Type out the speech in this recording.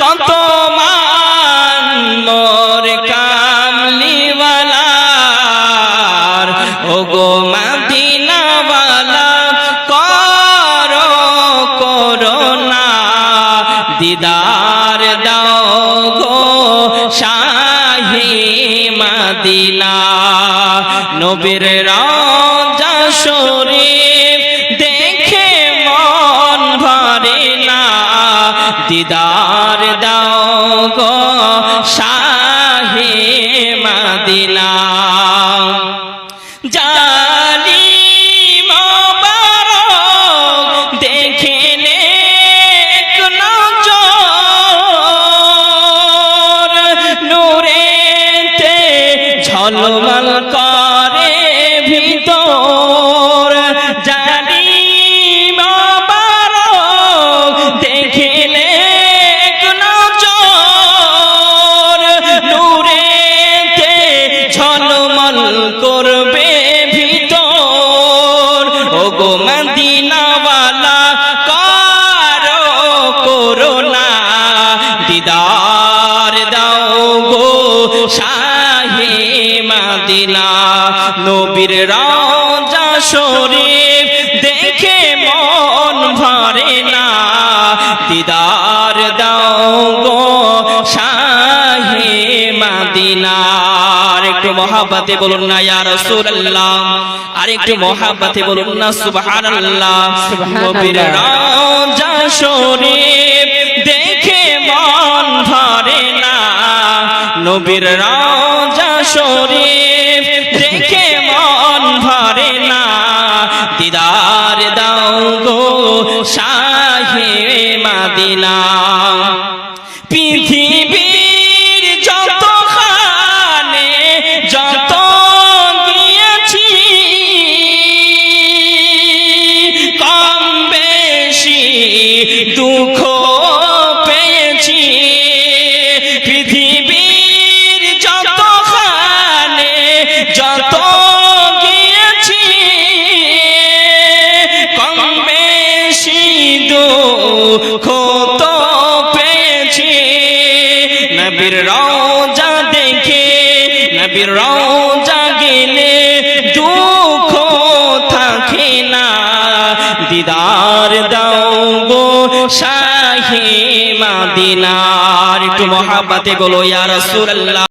কত মান মোর কামলিওয়ালার, ওগো মদিনাওয়ালা করো করুণা, দিদার দাও গো শাহে মদিনা। নবীর রওজা শরীফ দেখে মন ভরে না, দিদার দাও গো শাহে মদিনা। জালিম মোবারক দেখে নেক নজর, নূরেতে ঝলমল করে ভিতর। জালিম মোবারক দেখে নেক নজর, নূরেতে ঝলমল করবে ভিতর। ওগো মদিনাওয়ালা করো করুণা, দিদার দাও গো শাহে মদিনা। নবীর রওজা শরীফ দেখে মন ভরে না, দিদার দাও গো শাহে মদিনা। একটু মহাব্বতে বলুন না ইয়া রাসূলুল্লাহ, আর একটু মহাব্বতে বলুন না সুবহানাল্লাহ। নবীর রওজা শরীফ দেখে মন ভরে না, নবীর রওজা শরীফ দেখে মন ভরে না, দিদার দাও গো শাহে মদিনা। পৃথিবীর যতখানে যত গিয়েছি, কম বেশি দুঃখ পেয়েছি। পৃথিবীর যতখানে যত গিয়েছি, কম বেশি দুঃখ তো পেয়েছি। নবীর রওজা দেখে, নবীর রওজা গেলে দুঃখ থাকে না, দিদার দাও গো শাহে মদিনা। একটু মহাব্বতে বলো ইয়া রাসূলুল্লাহ।